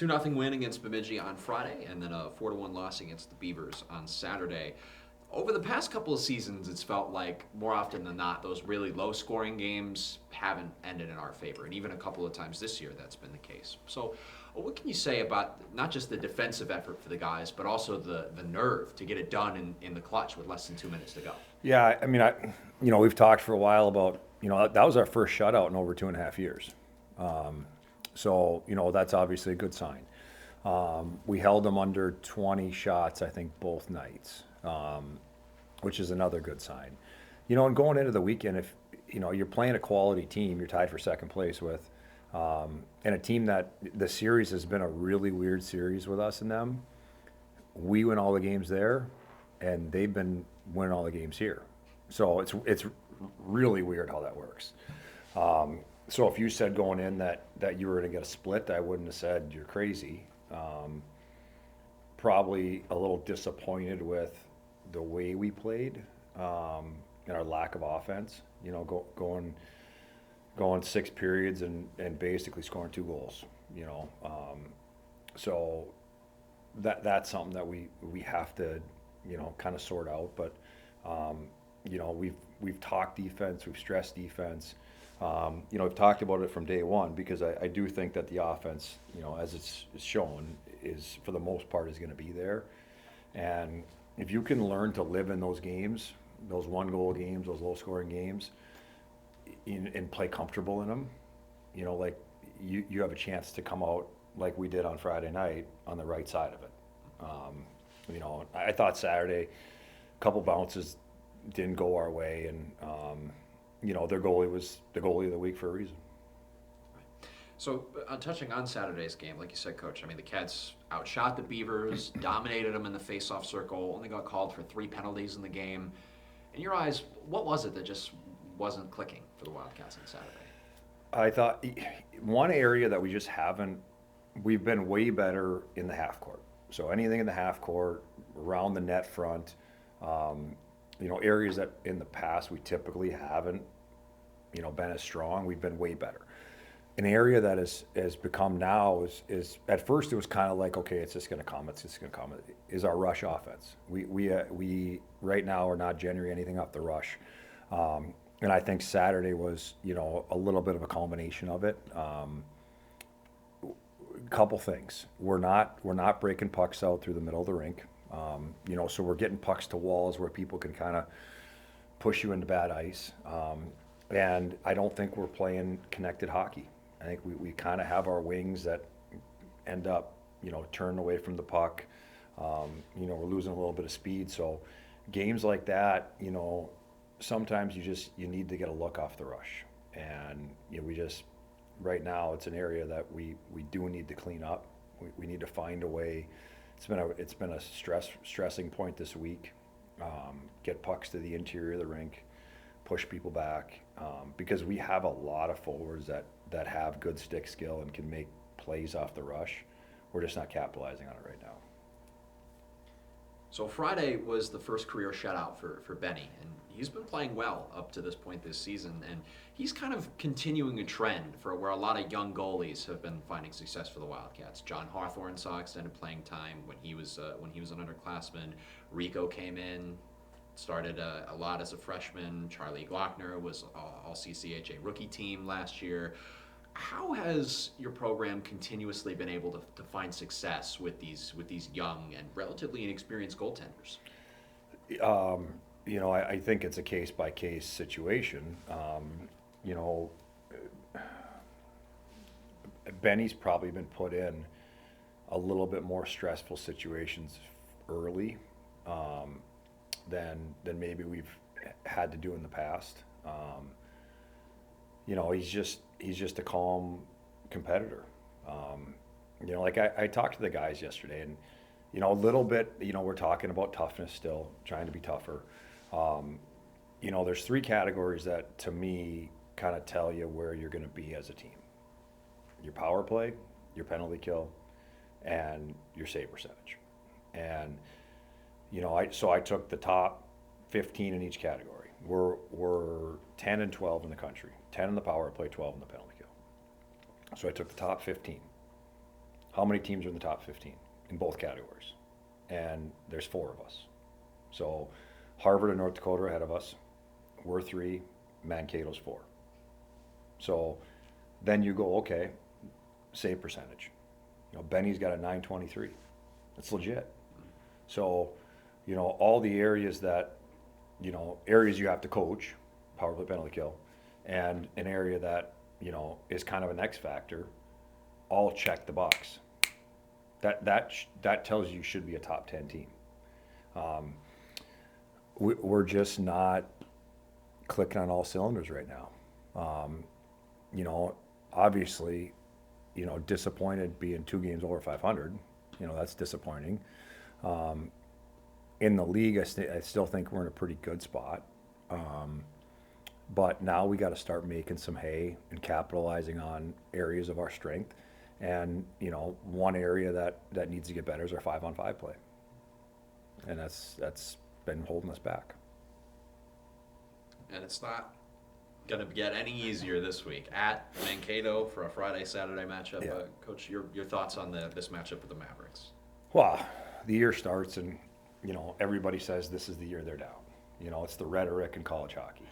2-0 win against Bemidji on Friday, and then a 4-1 loss against the Beavers on Saturday. Over the past couple of seasons, it's felt like more often than not, those really low-scoring games haven't ended in our favor, and even a couple of times this year that's been the case. So what can you say about not just the defensive effort for the guys, but also the nerve to get it done in the clutch with less than 2 minutes to go? Yeah, I mean, we've talked for a while about, that was our first shutout in over 2.5 years. So, that's obviously a good sign. We held them under 20 shots, I think, both nights, which is another good sign. And going into the weekend, if, you're playing a quality team, you're tied for second place with, and a team that the series has been a really weird series with us and them. We win all the games there, and they've been winning all the games here. So it's really weird how that works. So if you said going in that you were going to get a split, I wouldn't have said you're crazy. Probably a little disappointed with the way we played and our lack of offense. Going 6 periods and basically scoring 2 goals. So that's something that we have to kind of sort out. But we've talked defense, we've stressed defense. We've talked about it from day one because I do think that the offense, as it's shown, is for the most part is going to be there. And if you can learn to live in those games, those 1-goal games, those low-scoring games, and play comfortable in them, like you have a chance to come out like we did on Friday night on the right side of it. I thought Saturday, a couple bounces didn't go our way, and their goalie was the goalie of the week for a reason. So, touching on Saturday's game, like you said, Coach, I mean, the Cats outshot the Beavers, dominated them in the face-off circle, only got called for 3 penalties in the game. In your eyes, what was it that just wasn't clicking for the Wildcats on Saturday? I thought one area that we just haven't, we've been way better in the half court. So anything in the half court, around the net front, areas that in the past we typically haven't, been as strong, we've been way better. An area that has become now is at first it was kind of like, okay, it's just going to come, is our rush offense. We right now are not generating anything off the rush. And I think Saturday was, a little bit of a culmination of it. Couple things. We're not breaking pucks out through the middle of the rink. So we're getting pucks to walls where people can kind of push you into bad ice. And I don't think we're playing connected hockey. I think we kind of have our wings that end up, turned away from the puck. We're losing a little bit of speed. So games like that, sometimes you need to get a look off the rush. And, right now it's an area that we do need to clean up. We need to find a way. It's been a stressing point this week. Get pucks to the interior of the rink, push people back, because we have a lot of forwards that have good stick skill and can make plays off the rush. We're just not capitalizing on it right now. So Friday was the first career shutout for Benny, and he's been playing well up to this point this season, and he's kind of continuing a trend for where a lot of young goalies have been finding success for the Wildcats. John Hawthorne saw extended playing time when he was an underclassman. Rico came in, started a lot as a freshman. Charlie Glockner was all CCHA rookie team last year. How has your program continuously been able to find success with these young and relatively inexperienced goaltenders? I think it's a case-by-case situation. Benny's probably been put in a little bit more stressful situations early than maybe we've had to do in the past. He's just a calm competitor. I talked to the guys yesterday, and a little bit, we're talking about toughness still, trying to be tougher. There's 3 categories that to me kind of tell you where you're going to be as a team: your power play, your penalty kill, and your save percentage. And I took the top 15 in each category. We're 10 and 12 in the country, 10 in the power play, 12 in the penalty kill. So I took the top 15. How many teams are in the top 15 in both categories? And there's 4 of us. So Harvard and North Dakota are ahead of us. We're 3, Mankato's 4. So then you go, okay, save percentage. Benny's got a 923. That's legit. So, all the areas that, areas you have to coach, power play, penalty kill, and an area that, is kind of an X factor, all check the box. That tells you should be a top 10 team. We're just not clicking on all cylinders right now. Obviously, disappointed being 2 games over 500. That's disappointing. In the league, I still think we're in a pretty good spot. But now we got to start making some hay and capitalizing on areas of our strength. And, one area that needs to get better is our 5-on-5 play. And that's been holding us back. And it's not going to get any easier this week at Mankato for a Friday-Saturday matchup. Yeah. Coach, your thoughts on this matchup with the Mavericks? Well, the year starts and, everybody says this is the year they're down. It's the rhetoric in college hockey.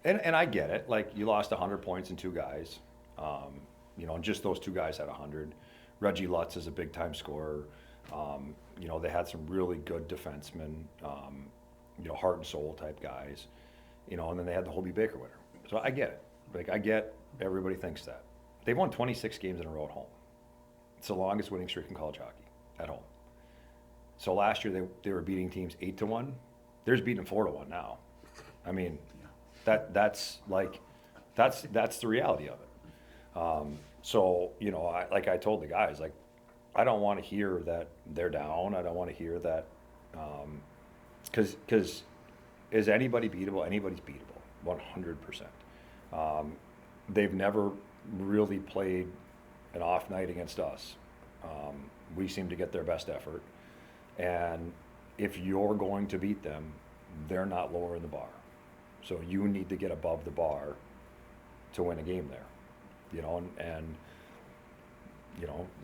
And I get it. Like, you lost 100 points in 2 guys. And just those 2 guys had 100. Reggie Lutz is a big-time scorer. They had some really good defensemen, heart and soul type guys. And then they had the Hobie Baker winner. So I get it. Like, I get everybody thinks that. They've won 26 games in a row at home. It's the longest winning streak in college hockey at home. So last year they were beating teams 8-1. They're just beating them 4-1 now. I mean, that's the reality of it. So I told the guys, like, I don't want to hear that they're down. I don't want to hear that, because is anybody beatable? Anybody's beatable, 100%. They've never really played an off night against us. We seem to get their best effort. And if you're going to beat them, they're not lowering the bar. So you need to get above the bar to win a game there.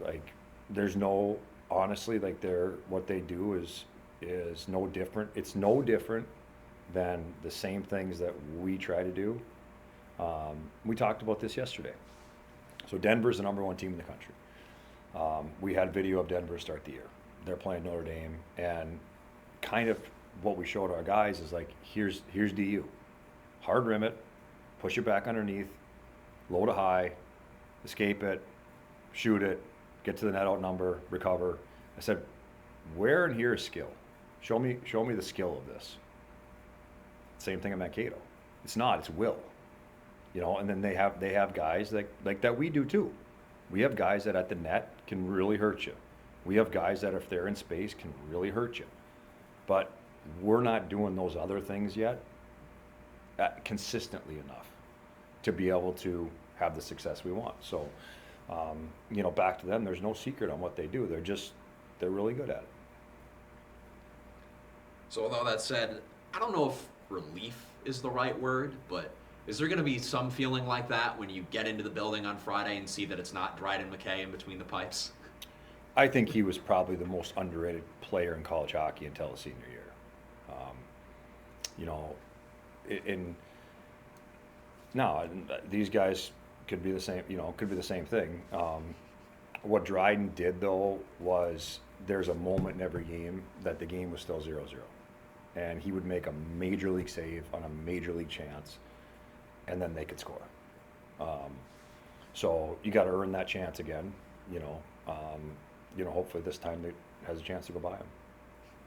Like, there's no, honestly, like, what they do is no different. It's no different than the same things that we try to do. We talked about this yesterday. So Denver's the number 1 team in the country. We had video of Denver start the year. They're playing Notre Dame, and kind of what we showed our guys is like, here's DU. Hard rim it, push it back underneath, load it high, escape it, shoot it, get to the net outnumber, recover. I said, where in here is skill? Show me the skill of this. Same thing at Mankato. It's not, it's will. And then they have guys like that we do too. We have guys that at the net can really hurt you. We have guys that if they're in space can really hurt you. But we're not doing those other things yet consistently enough to be able to have the success we want. So, back to them, there's no secret on what they do. They're really good at it. So with all that said, I don't know if relief is the right word, but is there going to be some feeling like that when you get into the building on Friday and see that it's not Dryden McKay in between the pipes? I think he was probably the most underrated player in college hockey until his senior year. These guys could be the same. Could be the same thing. What Dryden did though was there's a moment in every game that the game was still 0-0, and he would make a major league save on a major league chance, and then they could score. So you got to earn that chance again. Hopefully this time it has a chance to go by him.